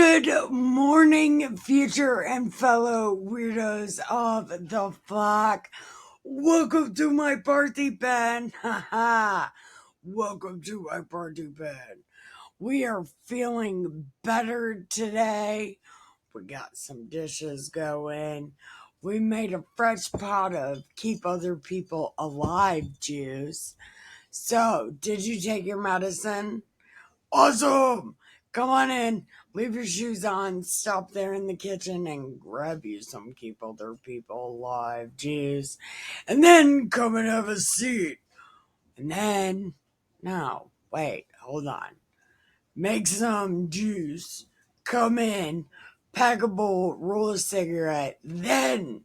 Good morning, future and fellow weirdos of the flock. Welcome to my party pen. Welcome to my party pen. We are feeling better today. We got some dishes going. We made a fresh pot of keep other people alive juice. So, did you take your medicine? Awesome! Come on in, leave your shoes on, stop there in the kitchen and grab you some keep other people alive juice. And then come and have a seat. And then, no, wait, hold on. Make some juice, come in, pack a bowl, roll a cigarette, then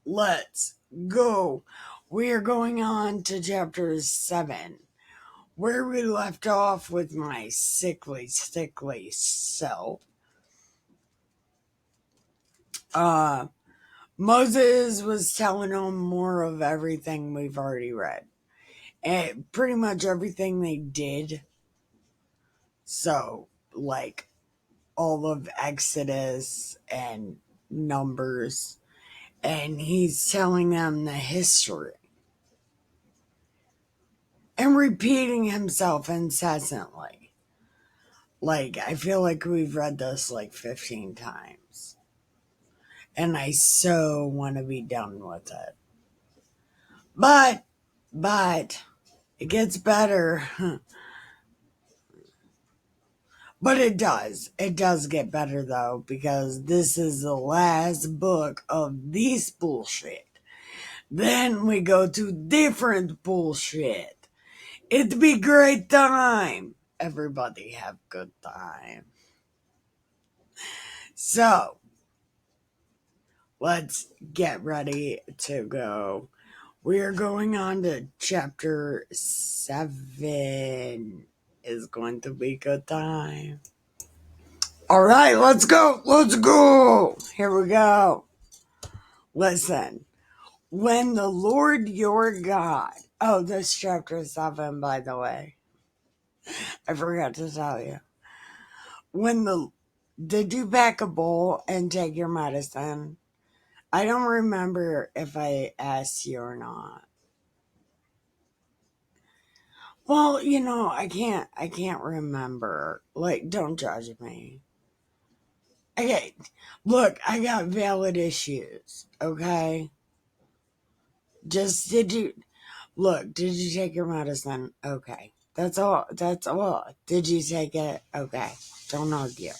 let's go. We are going on to chapter 7. Where we left off with my sickly self. Moses was telling them more of everything we've already read. And pretty much everything they did. So, like, all of Exodus and Numbers. And he's telling them the history. And repeating himself incessantly. Like, I feel like we've read this like 15 times. And I so want to be done with it. But, it gets better. But it does. It does get better, though, because this is the last book of this bullshit. Then we go to different bullshit. It'd be great time. Everybody have good time. So, let's get ready to go. We are going on to chapter 7. It's going to be good time. All right, let's go. Let's go. Here we go. Listen. When the Lord your God. Oh, this chapter 7, by the way. I forgot to tell you. Did you pack a bowl and take your medicine? I don't remember if I asked you or not. Well, I can't remember. Like, don't judge me. Okay, look, I got valid issues, okay? Did you take your medicine? Okay. That's all. Did you take it? Okay. Don't argue.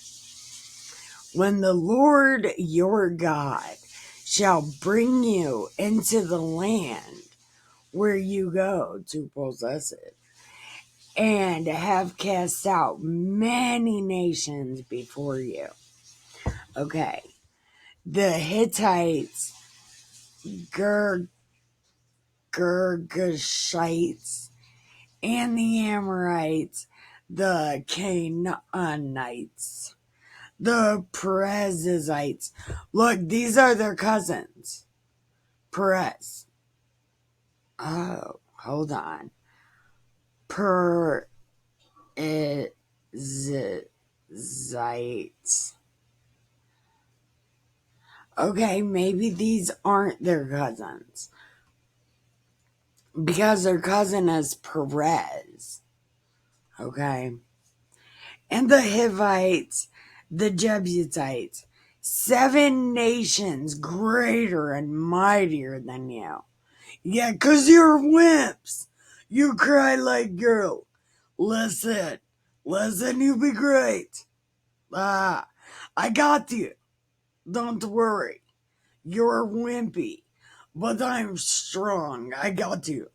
When the Lord your God shall bring you into the land where you go to possess it, and have cast out many nations before you. Okay. The Hittites, Girgashites, and the Amorites, the Canaanites, the Perizzites. Look, these are their cousins. Perez. Oh, hold on. Perizzites. Okay, maybe these aren't their cousins. Because their cousin is Perez. Okay. And the Hivites, the Jebusites, 7 nations greater and mightier than you. Yeah, 'cause you're wimps. You cry like girl. Listen, you be great. I got you. Don't worry. You're wimpy, but I'm strong. I got you.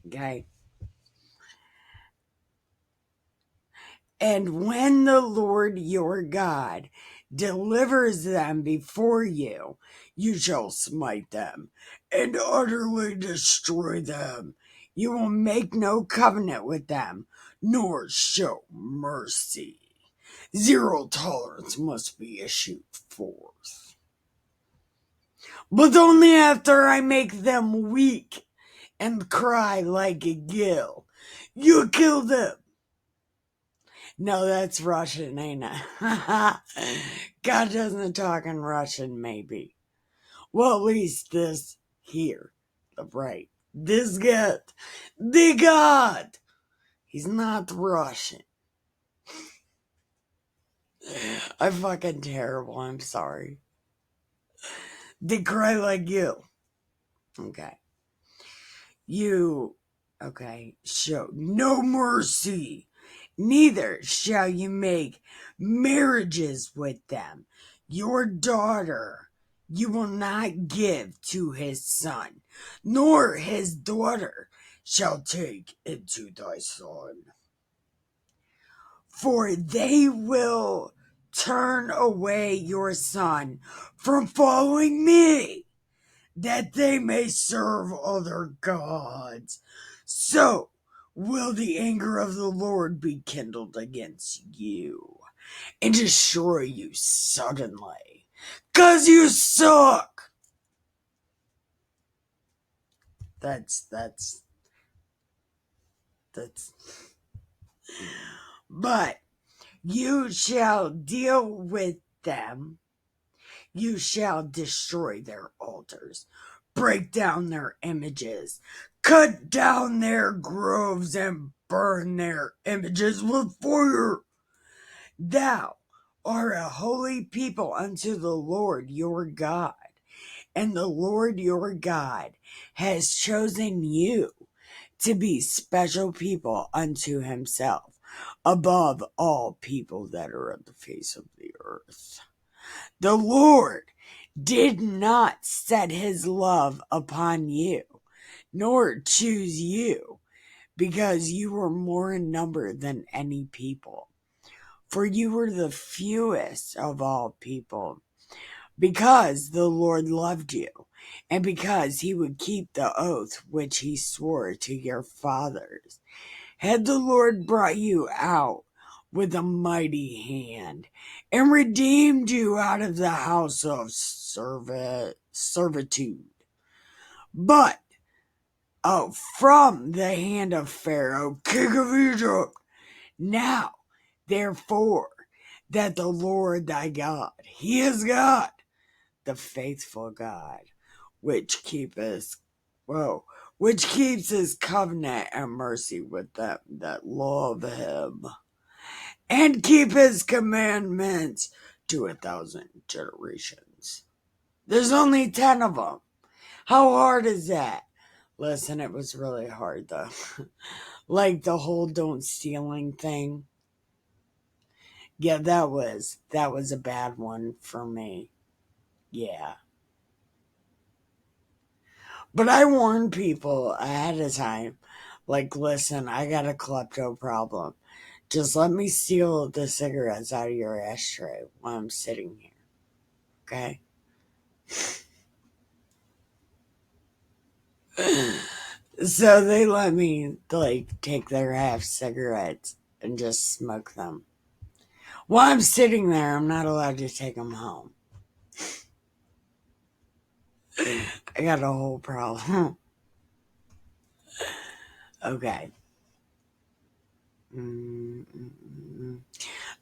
Okay? And when the Lord your God delivers them before you, you shall smite them and utterly destroy them. You will make no covenant with them, nor show mercy. 0 tolerance must be issued forth. But only after I make them weak and cry like a gill, you kill them. No, that's Russian, ain't it? God doesn't talk in Russian, maybe. Well, at least this here, right? This God, the God. He's not Russian. I'm fucking terrible. I'm sorry. They cry like you. Okay. You, okay, show no mercy. Neither shall you make marriages with them. Your daughter you will not give to his son, nor his daughter shall take into thy son. For they will turn away your son from following me, that they may serve other gods. So will the anger of the Lord be kindled against you and destroy you suddenly, 'cause you suck. That's but you shall deal with them. You shall destroy their altars, break down their images, cut down their groves, and burn their images with fire. Thou art a holy people unto the Lord your God, and the Lord your God has chosen you to be special people unto himself, above all people that are on the face of the earth. The Lord did not set his love upon you, nor choose you, because you were more in number than any people. For you were the fewest of all people, because the Lord loved you, and because he would keep the oath which he swore to your fathers. Had the Lord brought you out with a mighty hand and redeemed you out of the house of servitude, but from the hand of Pharaoh, king of Egypt. Now, therefore, that the Lord thy God, he is God, the faithful God, which keepeth, which keeps his covenant and mercy with them that love him, and keep his commandments to 1,000 generations. There's only 10 of them. How hard is that? Listen, it was really hard though. Like the whole don't stealing thing. Yeah, that was a bad one for me. Yeah. But I warn people ahead of time. Like, listen, I got a klepto problem. Just let me steal the cigarettes out of your ashtray while I'm sitting here. Okay? So they let me, like, take their half cigarettes and just smoke them. While I'm sitting there, I'm not allowed to take them home. I got a whole problem. Okay.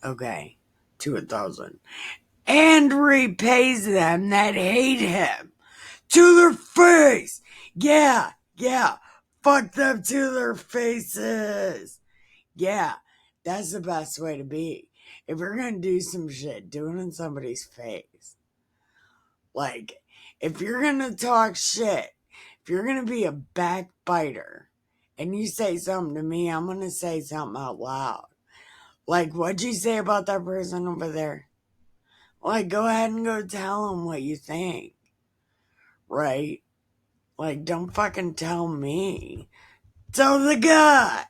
Okay. To 1,000. And repays them that hate him to their face. Yeah. Fuck them to their faces. Yeah. That's the best way to be. If you're gonna do some shit, do it in somebody's face. Like, if you're gonna talk shit, if you're gonna be a backbiter, and you say something to me, I'm gonna say something out loud. Like, what'd you say about that person over there? Like, go ahead and go tell them what you think. Right? Like, don't fucking tell me. Tell the guy.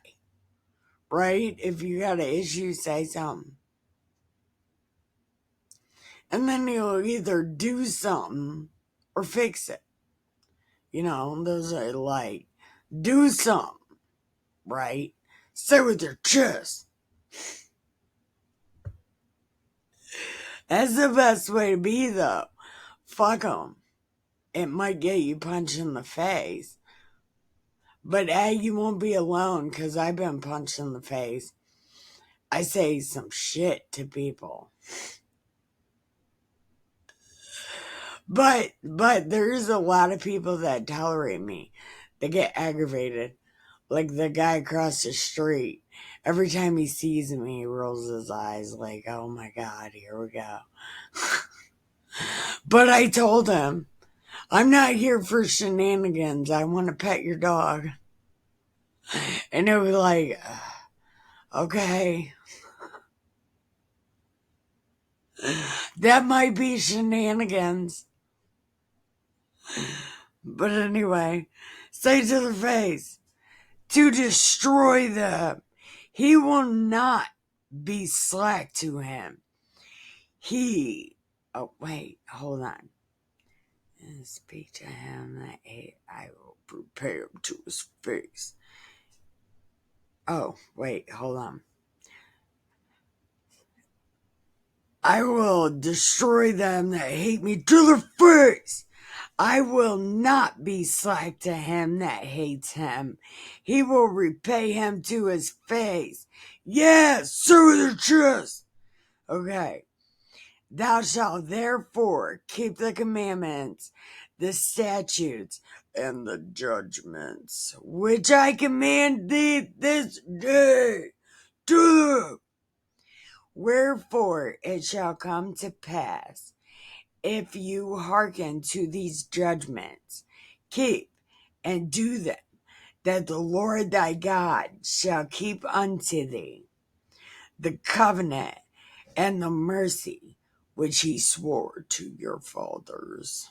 Right? If you got an issue, say something. And then you'll either do something or fix it. You know, those are like, do something. Right? Say with your chest. That's the best way to be, though. Fuck them. It might get you punched in the face. But you won't be alone, because I've been punched in the face. I say some shit to people. But there's a lot of people that tolerate me. They get aggravated. Like the guy across the street. Every time he sees me, he rolls his eyes like, oh my God, here we go. But I told him, I'm not here for shenanigans. I want to pet your dog. And it was like, okay. That might be shenanigans. But anyway, say to their face, to destroy them. He will not be slack to him. Oh, wait, hold on. And speak to him that I will prepare him to his face. Oh, wait, hold on. I will destroy them that hate me to their face. I will not be slack to him that hates him. He will repay him to his face. Yes, so the chest. Okay. Thou shalt therefore keep the commandments, the statutes, and the judgments, which I command thee this day to do. Wherefore it shall come to pass, if you hearken to these judgments, keep and do them, that the Lord thy God shall keep unto thee the covenant and the mercy which he swore to your fathers.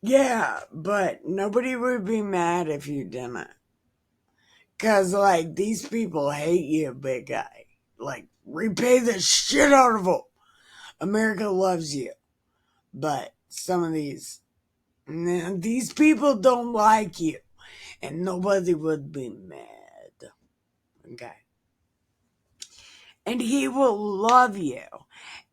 Yeah, but nobody would be mad if you didn't. Because, like, these people hate you, big guy. Like, repay the shit out of them. America loves you. But some of these people don't like you. And nobody would be mad. Okay. And he will love you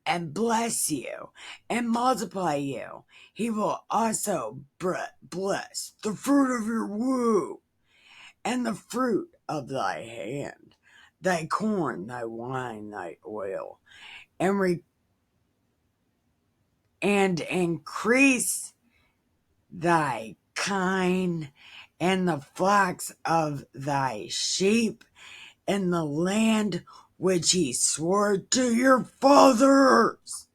and bless you and multiply you. He will also bless the fruit of your womb and the fruit of thy hand, thy corn, thy wine, thy oil, and increase thy kine and the flocks of thy sheep in the land which he swore to your fathers.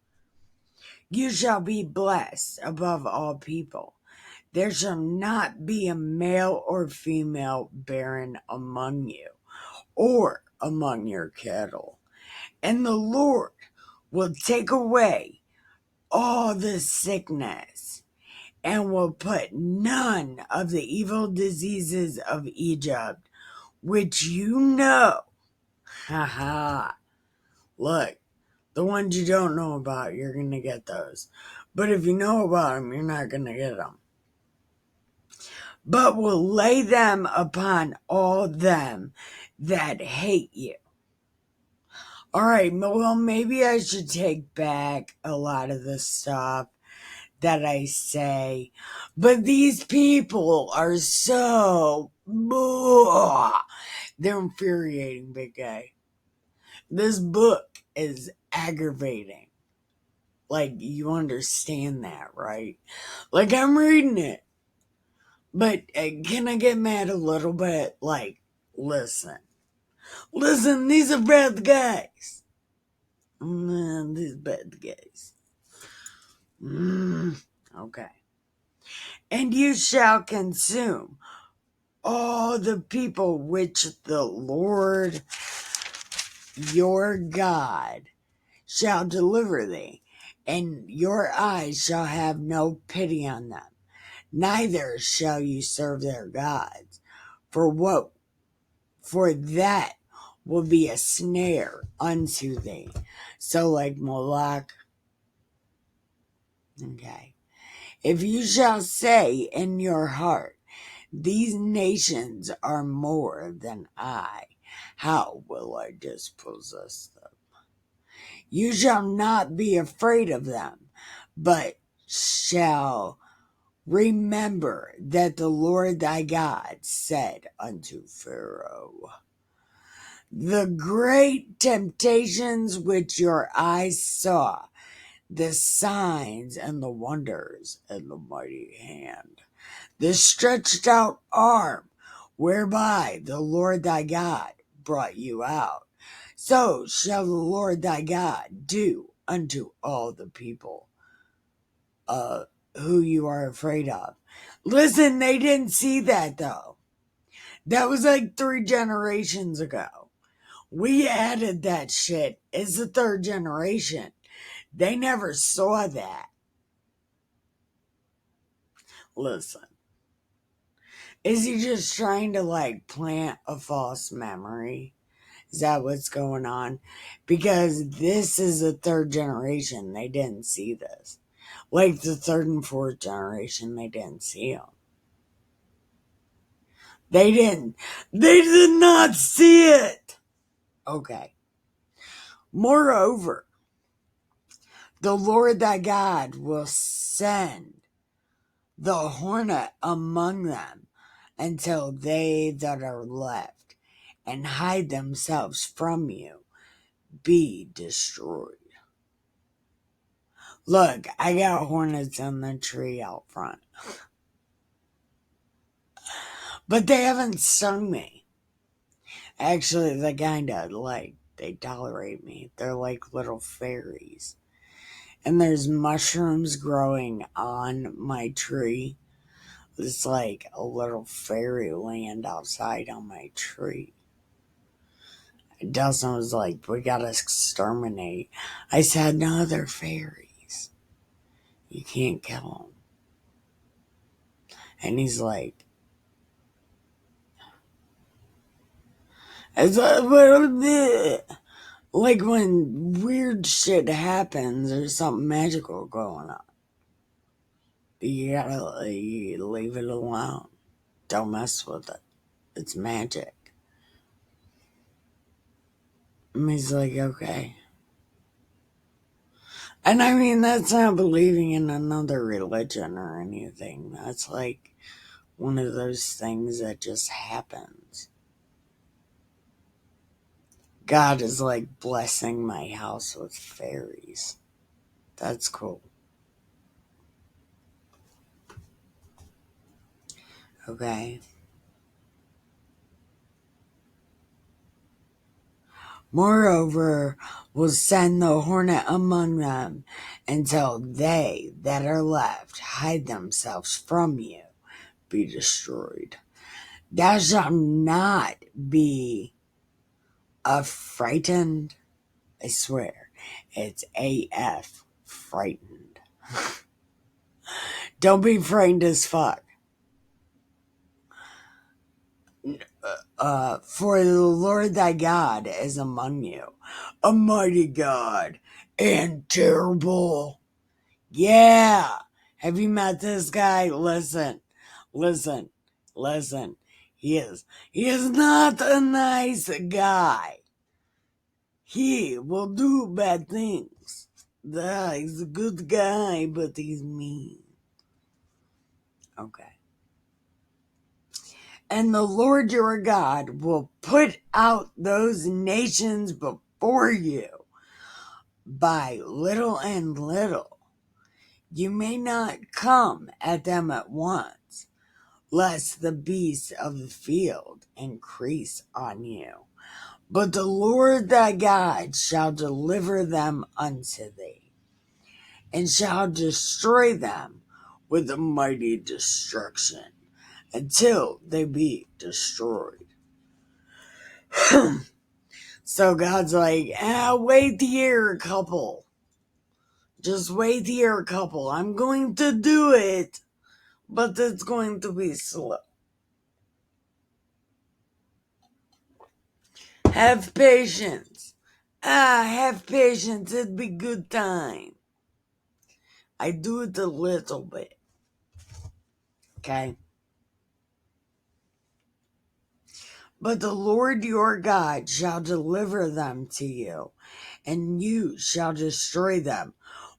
You shall be blessed above all people. There shall not be a male or female barren among you, or among your cattle. And the Lord will take away all the sickness, and will put none of the evil diseases of Egypt, which you know. Look, the ones you don't know about, you're going to get those. But if you know about them, you're not going to get them. But will lay them upon all them that hate you. All right, well, maybe I should take back a lot of the stuff that I say. But these people are so... They're infuriating, big guy. This book is aggravating. Like, you understand that, right? Like, I'm reading it. But can I get mad a little bit? Like, listen, these are bad guys. These bad guys. Okay. And you shall consume all the people which the Lord your God shall deliver thee, and your eyes shall have no pity on them, neither shall you serve their gods, for that will be a snare unto thee. So like Moloch. Okay. If you shall say in your heart, these nations are more than I, how will I dispossess them? You shall not be afraid of them, but shall remember that the Lord thy God said unto Pharaoh, the great temptations which your eyes saw, the signs and the wonders and the mighty hand, the stretched out arm, whereby the Lord thy God brought you out. So shall the Lord thy God do unto all the people who you are afraid of. Listen, they didn't see that though. That was like 3 generations ago. We added that shit. It's the 3rd generation. They never saw that. Listen. Is he just trying to like plant a false memory? Is that what's going on? Because this is the 3rd generation. They didn't see this. Like the 3rd and 4th generation, they didn't see them. They didn't. They did not see it. Okay. Moreover, the Lord thy God will send the hornet among them until they that are left and hide themselves from you be destroyed. Look, I got hornets on the tree out front. But they haven't stung me. Actually, they kinda, like, they tolerate me. They're like little fairies. And there's mushrooms growing on my tree. It's like a little fairyland outside on my tree. Dustin was like, we gotta exterminate. I said, no, they're fairies. You can't kill them. And he's like, it's like when weird shit happens, there's something magical going on. You gotta leave it alone. Don't mess with it. It's magic. And he's like, okay. And I mean, that's not believing in another religion or anything. That's like one of those things that just happens. God is like blessing my house with fairies. That's cool. Okay. Moreover, will send the hornet among them until they that are left hide themselves from you, be destroyed. Thou shalt not be affrighted. I swear, it's AF, frightened. Don't be frightened as fuck. For the Lord thy God is among you, a mighty God and terrible. Yeah. Have you met this guy? Listen. He is not a nice guy. He will do bad things. He's a good guy, but he's mean. Okay. And the Lord your God will put out those nations before you by little and little. You may not come at them at once, lest the beasts of the field increase on you. But the Lord thy God shall deliver them unto thee, and shall destroy them with a mighty destruction, until they be destroyed. So God's like, wait here, couple. Just wait here, couple. I'm going to do it, but it's going to be slow. Have patience. Have patience. It'd be good time. I do it a little bit. Okay? But the Lord your God shall deliver them to you, and you shall destroy them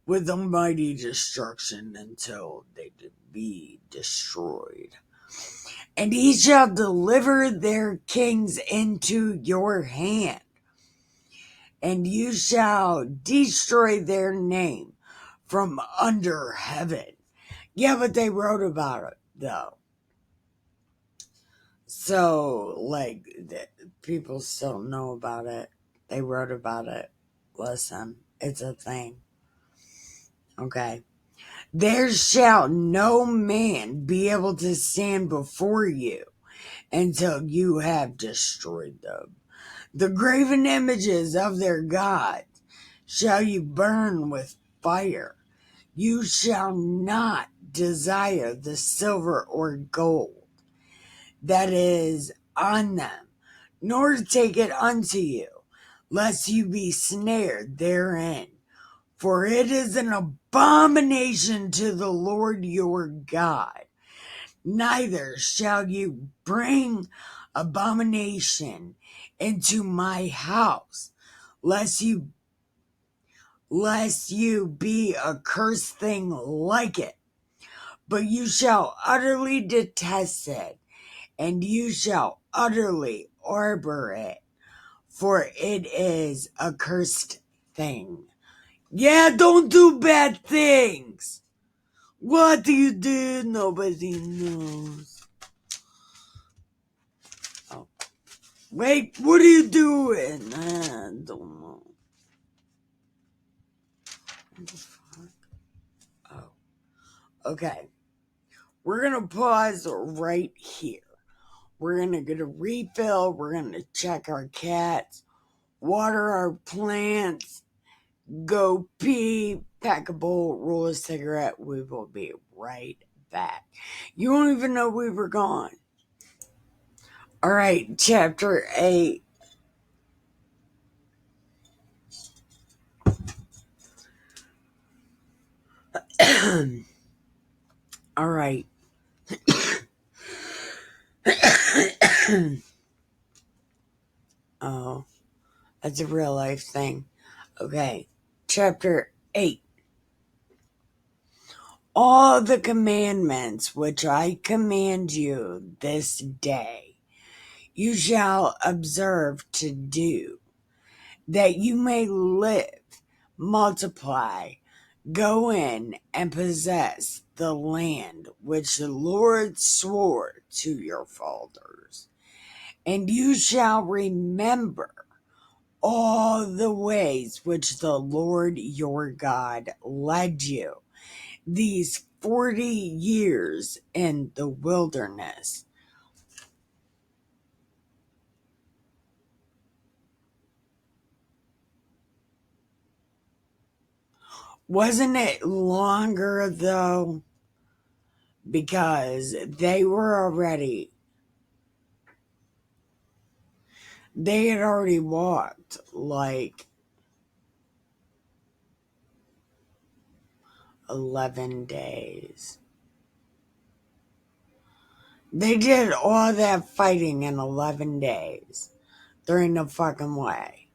with a mighty destruction until they be destroyed. And he shall deliver their kings into your hand, and you shall destroy their name from under heaven. Yeah, but they wrote about it, though. So, like, people still know about it. They wrote about it. Listen, it's a thing. Okay. There shall no man be able to stand before you until you have destroyed them. The graven images of their gods shall you burn with fire. You shall not desire the silver or gold that is on them, nor take it unto you, lest you be snared therein. For it is an abomination to the Lord your God. Neither shall you bring abomination into my house, lest you be a cursed thing like it. But you shall utterly detest it, and you shall utterly abhor it, for it is a cursed thing. Yeah, don't do bad things. What do you do? Nobody knows. Oh. Wait, what are you doing? I don't know. What the fuck? Oh. Okay. We're going to pause right here. We're going to get a refill. We're going to check our cats, water our plants, go pee, pack a bowl, roll a cigarette. We will be right back. You won't even know we were gone. All right, chapter 8. All right. Oh, that's a real life thing. Okay, chapter 8. All the commandments which I command you this day, you shall observe to do, that you may live, multiply, go in and possess the land which the Lord swore to your fathers. And you shall remember all the ways which the Lord your God led you these 40 years in the wilderness. Wasn't it longer though? Because they had already walked like 11 days. They did all that fighting in 11 days. There ain't no fucking way.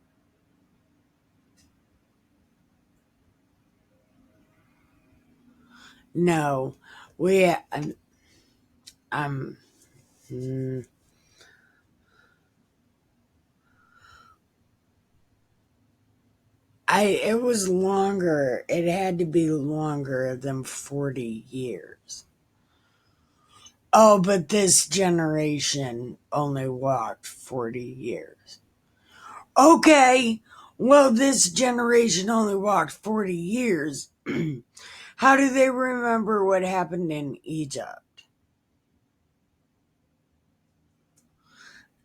No, we, um, mm, it was longer. It had to be longer than 40 years. Oh, but this generation only walked 40 years. Okay, well, this generation only walked 40 years. How do they remember what happened in Egypt?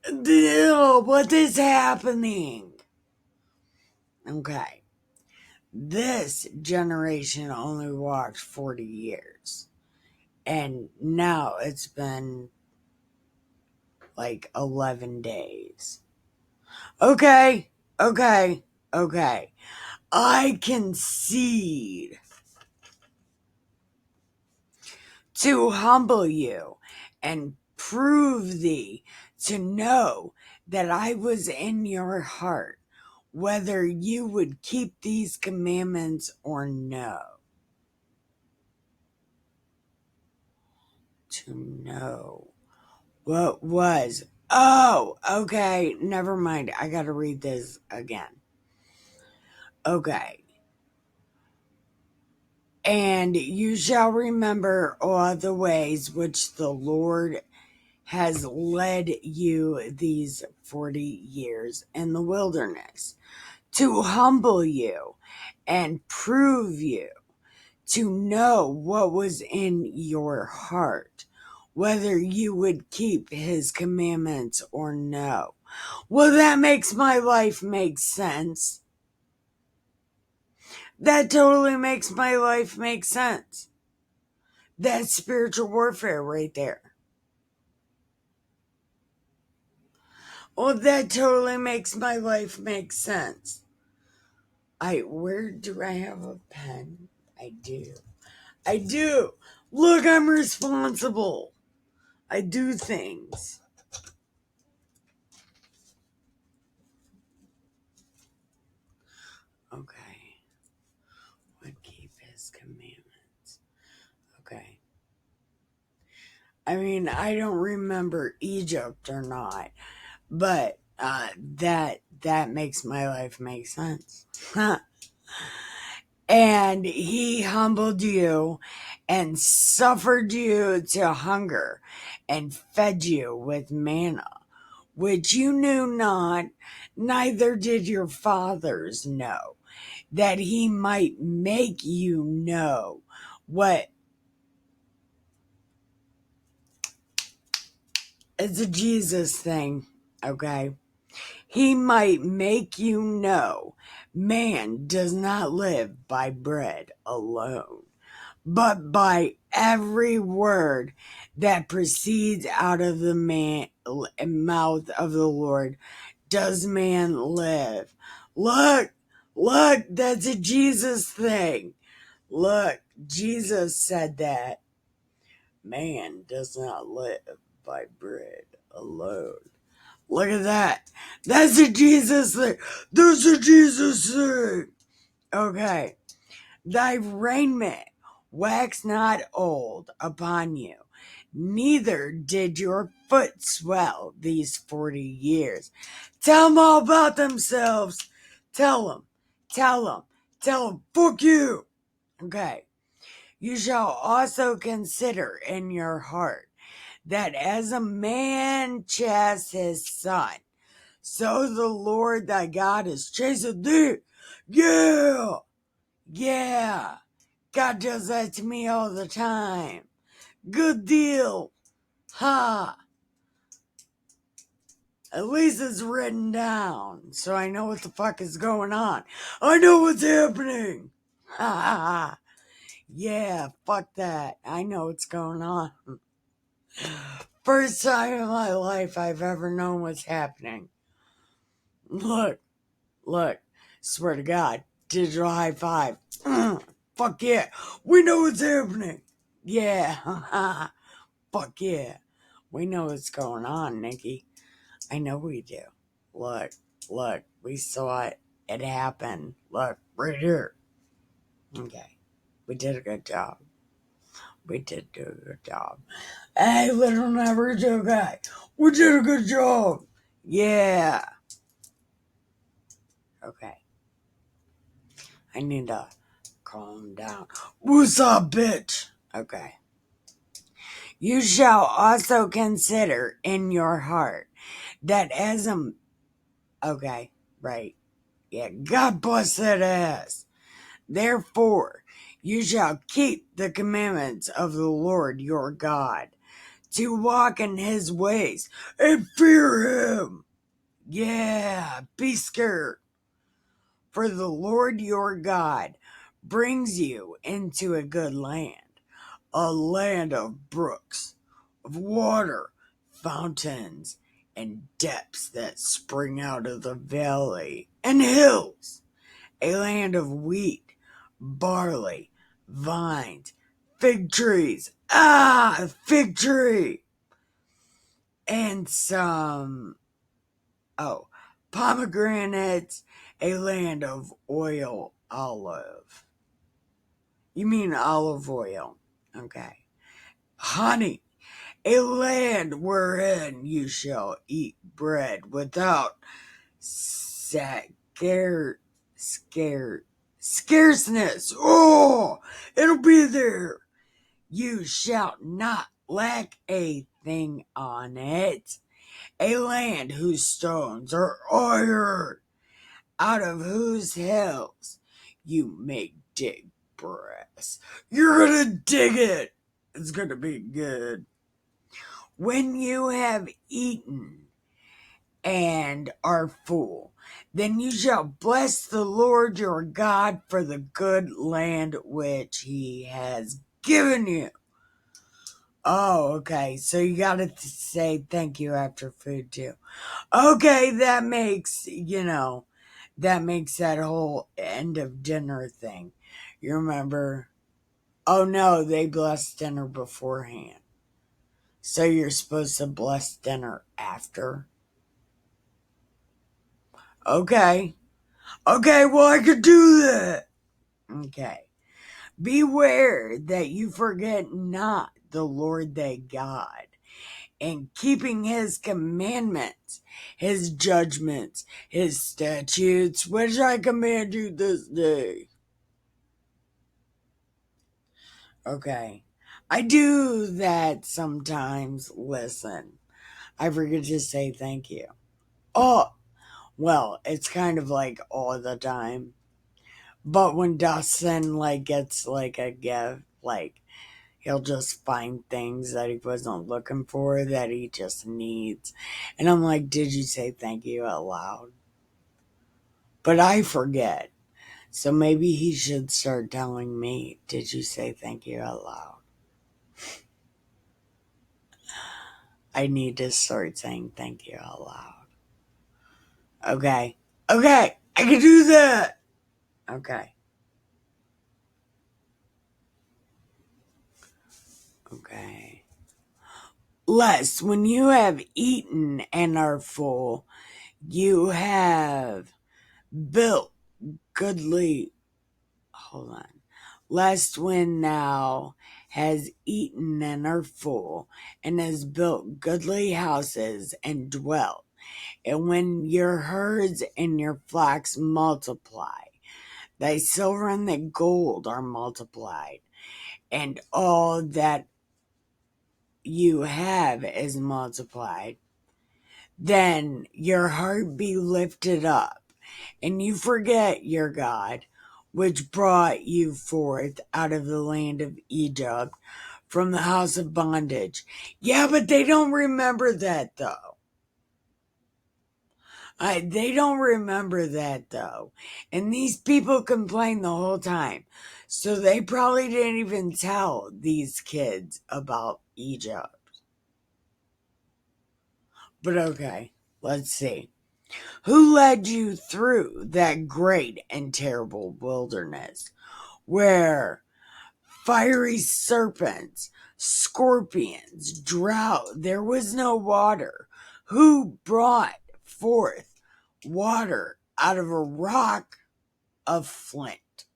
What is happening? Okay, this generation only walked 40 years. And now it's been like 11 days. Okay, okay, okay. I concede to humble you and prove thee to know that I was in your heart, whether you would keep these commandments or no. To know What was? Oh, okay. Never mind. I gotta read this again. Okay. And you shall remember all the ways which the Lord has led you these 40 years in the wilderness, to humble you and prove you, to know what was in your heart, whether you would keep his commandments or no. Well, that makes my life make sense. That totally makes my life make sense. That's spiritual warfare right there. Well, that totally makes my life make sense. Where do I have a pen? I do. I do. Look, I'm responsible. I do things. Okay. Would keep his commandments. Okay. I mean, I don't remember Egypt or not, but that makes my life make sense. And he humbled you and suffered you to hunger and fed you with manna, which you knew not, neither did your fathers know, that he might make you know what. It's a Jesus thing, okay? He might make you know man does not live by bread alone, but by every word that proceeds out of the mouth of the Lord does man live. Look, that's a Jesus thing. Look, Jesus said that man does not live by bread alone. Look at that. That's a Jesus thing. That's a Jesus thing. Okay. Thy raiment wax not old upon you, neither did your foot swell these 40 years. Tell them all about themselves. Tell them. Tell them. Tell them. Fuck you. Okay. You shall also consider in your heart that as a man chasts his son, so the Lord thy God is chasing thee. Yeah. Yeah. God does that to me all the time. Good deal. Ha. At least it's written down, so I know what the fuck is going on. I know what's happening. Ha ha ha. Yeah, fuck that. I know what's going on. First time in my life I've ever known what's happening. Look. Swear to God. Digital high five. Fuck yeah. We know what's happening. Yeah. Fuck yeah. We know what's going on, Nikki. I know we do. Look. We saw it. It happened. Look, right here. Okay. We did a good job. We did do a good job. Hey, little Naruto guy. We did a good job. Yeah. Okay. I need to calm down. What's up, bitch? Okay. You shall also consider in your heart that as a. Okay, right. Yeah, God bless that ass. Therefore, you shall keep the commandments of the Lord your God, to walk in his ways and fear him. Yeah, be scared. For the Lord your God brings you into a good land, a land of brooks, of water, fountains, and depths that spring out of the valley, and hills, a land of wheat, barley, vines, fig trees, fig tree, and some, pomegranates, a land of olive. You mean olive oil. Okay. Honey, a land wherein you shall eat bread without scarceness. Oh, it'll be there. You shall not lack a thing on it. A land whose stones are iron, out of whose hills you may dig brass. You're gonna dig it. It's gonna be good. When you have eaten and are full, then you shall bless the Lord your God for the good land which he has given you. Oh, okay. So you gotta say thank you after food too. Okay, that makes, that makes that whole end of dinner thing. You remember? Oh no, they bless dinner beforehand. So you're supposed to bless dinner after? Okay. Okay, well, I could do that. Okay. Beware that you forget not the Lord thy God, and keeping his commandments, his judgments, his statutes, which I command you this day. Okay. I do that sometimes. Listen, I forget to say thank you. Oh, well, it's kind of like all the time. But when Dustin gets a gift, he'll just find things that he wasn't looking for that he just needs. And I'm like, did you say thank you out loud? But I forget. So maybe he should start telling me, did you say thank you out loud? I need to start saying thank you out loud. Okay. Okay. I can do that. Okay. Okay. Lest when you have eaten and are full, you have built goodly. Hold on. Lest when thou has eaten and are full, and has built goodly houses and dwelt, and when your herds and your flocks multiply, thy silver and thy gold are multiplied, and all that you have is multiplied, then your heart be lifted up, and you forget your God, which brought you forth out of the land of Egypt from the house of bondage. Yeah, but they don't remember that though. They don't remember that though. And these people complain the whole time. So they probably didn't even tell these kids about Egypt. But okay, let's see. Who led you through that great and terrible wilderness where fiery serpents, scorpions, drought, there was no water? Who brought forth water out of a rock of flint?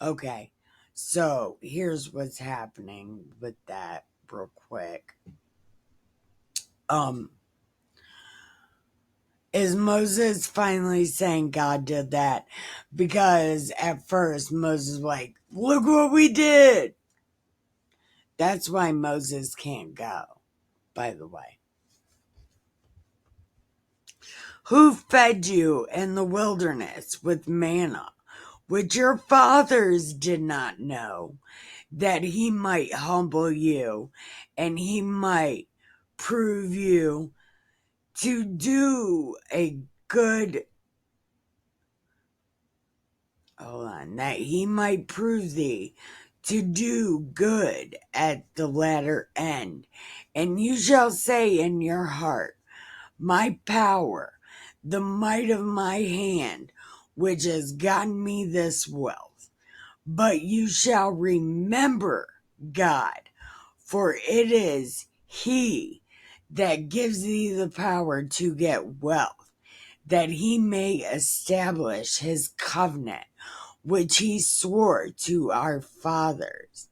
Okay, so here's what's happening with that real quick. Is Moses finally saying God did that? Because at first Moses was like, look what we did. That's why Moses can't go, by the way. Who fed you in the wilderness with manna, which your fathers did not know, that he might humble you and he might prove you to do a good that he might prove thee to do good at the latter end. And you shall say in your heart, my power, the might of my hand, which has gotten me this wealth. But you shall remember God, for it is he that gives thee the power to get wealth, that he may establish his covenant, which he swore to our fathers,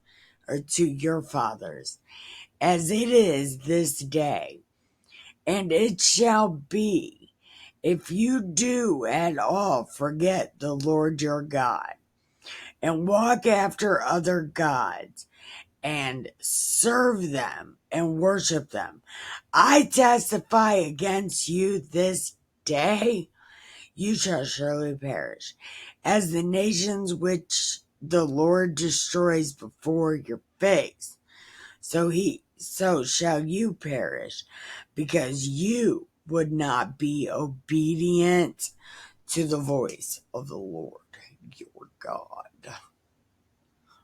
or to your fathers, as it is this day. And it shall be, if you do at all forget the Lord your God, and walk after other gods, and serve them and worship them, I testify against you this day, you shall surely perish, as the nations which the Lord destroys before your face. So shall you perish, because you would not be obedient to the voice of the Lord your God.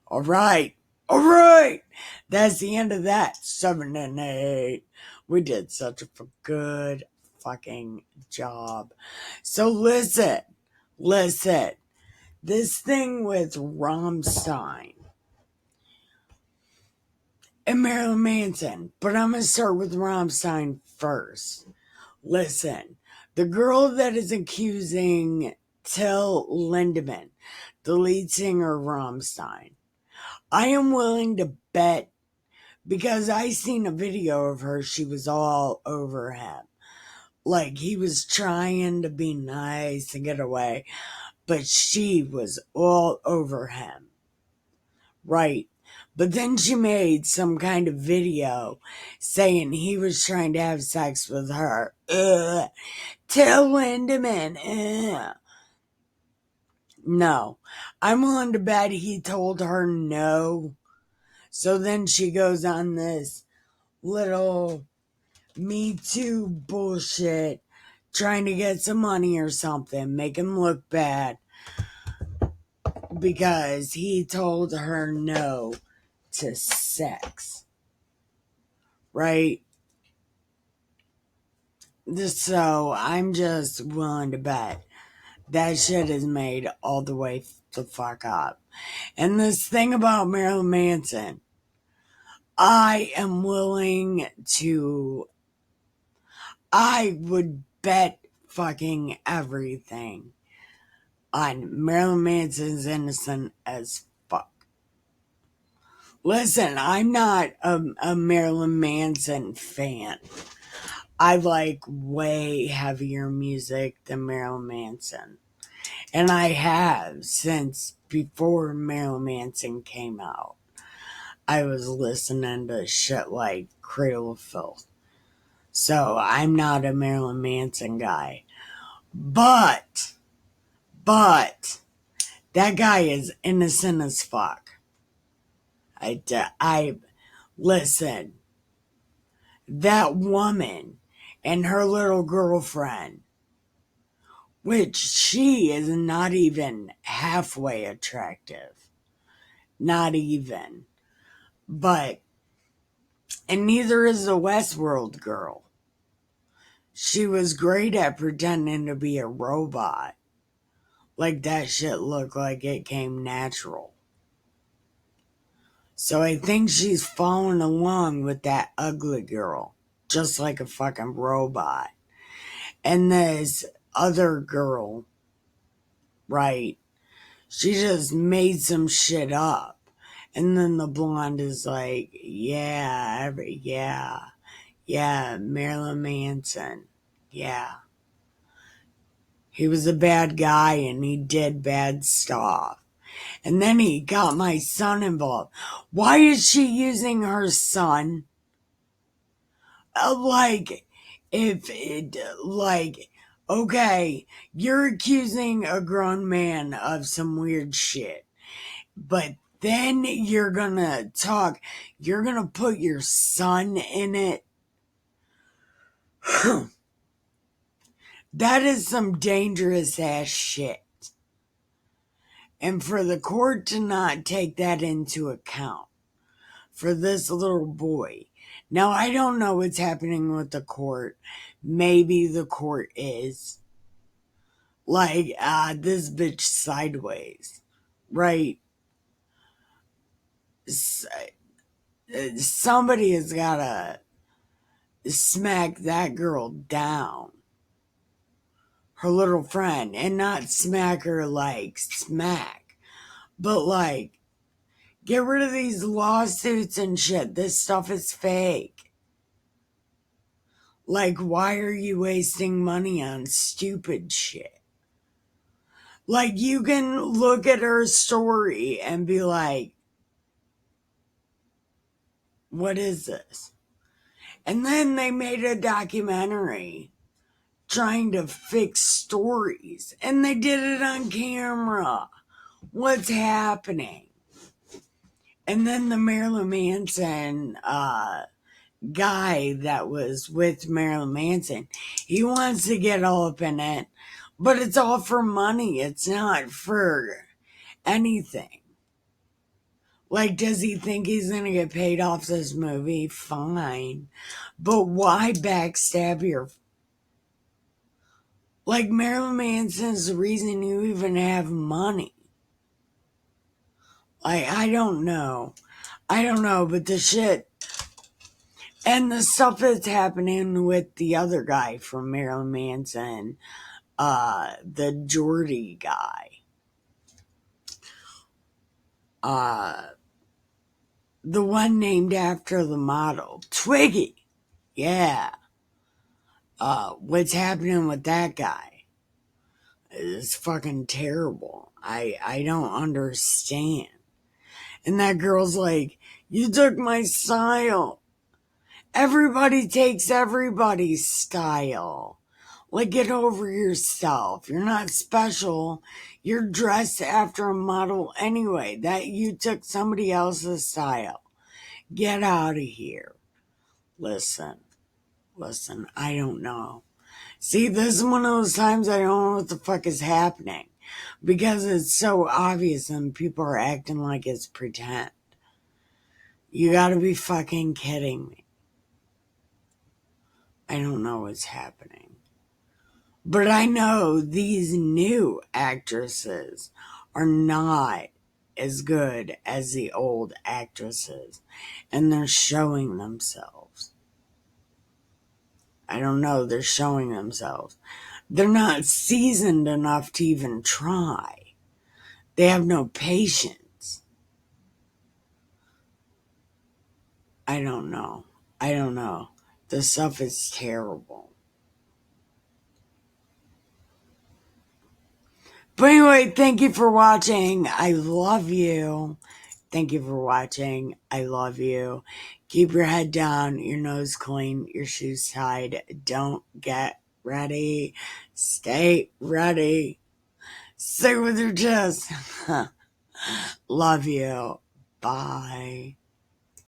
All right. That's the end of that. 7 and 8. We did such a good fucking job. So listen. This thing with Rammstein and Marilyn Manson. But I'm going to start with Rammstein first. Listen. The girl that is accusing Till Lindemann, the lead singer of Rammstein, I am willing to bet, because I seen a video of her, she was all over him. Like, he was trying to be nice and get away, but she was all over him. Right. But then she made some kind of video saying he was trying to have sex with her. Till Lindemann. No. I'm willing to bet he told her no. So then she goes on this little Me Too bullshit, trying to get some money or something, make him look bad, because he told her no to sex. Right? So I'm just willing to bet that shit is made all the way the fuck up. And this thing about Marilyn Manson, I would bet fucking everything on Marilyn Manson's innocent as fuck. Listen, I'm not a Marilyn Manson fan. I like way heavier music than Marilyn Manson. And I have since before Marilyn Manson came out. I was listening to shit like Cradle of Filth. So I'm not a Marilyn Manson guy. But that guy is innocent as fuck. Listen, that woman and her little girlfriend, which she is not even halfway attractive. Not even. But, and neither is the Westworld girl. She was great at pretending to be a robot. Like that shit looked like it came natural. So I think she's following along with that ugly girl. Just like a fucking robot. And this other girl, right, she just made some shit up. And then the blonde is like, yeah, Marilyn Manson. Yeah. He was a bad guy and he did bad stuff. And then he got my son involved. Why is she using her son? Okay, you're accusing a grown man of some weird shit, but then you're gonna put your son in it. That is some dangerous ass shit. And for the court to not take that into account for this little boy. Now, I don't know what's happening with the court. Maybe the court is like, this bitch sideways, right? Somebody has gotta smack that girl down, her little friend, and not smack her like smack, but like Get rid of these lawsuits and shit. This stuff is fake. Like, why are you wasting money on stupid shit? Like, you can look at her story and be like, what is this? And then they made a documentary trying to fix stories, and they did it on camera. What's happening? And then the Marilyn Manson guy that was with Marilyn Manson, he wants to get all up in it, but it's all for money. It's not for anything. Like, does he think he's gonna get paid off this movie? Fine. But why backstab your... Like, Marilyn Manson's the reason you even have money. Like, I don't know, but the shit and the stuff that's happening with the other guy from Marilyn Manson, the Geordie guy, the one named after the model, Twiggy. Yeah. What's happening with that guy is fucking terrible. I don't understand. And that girl's like, you took my style. Everybody takes everybody's style. Like, get over yourself. You're not special. You're dressed after a model anyway. That you took somebody else's style. Get out of here. Listen, I don't know. See, this is one of those times I don't know what the fuck is happening. Because it's so obvious and people are acting like it's pretend. You gotta be fucking kidding me. I don't know what's happening. But I know these new actresses are not as good as the old actresses. And they're showing themselves. I don't know, they're showing themselves. They're not seasoned enough to even try. They have no patience. I don't know. The stuff is terrible. But anyway, thank you for watching. I love you. Thank you for watching. I love you. Keep your head down, your nose clean, your shoes tied. Don't get ready. Stay ready. Stay with your chest. Love you. Bye.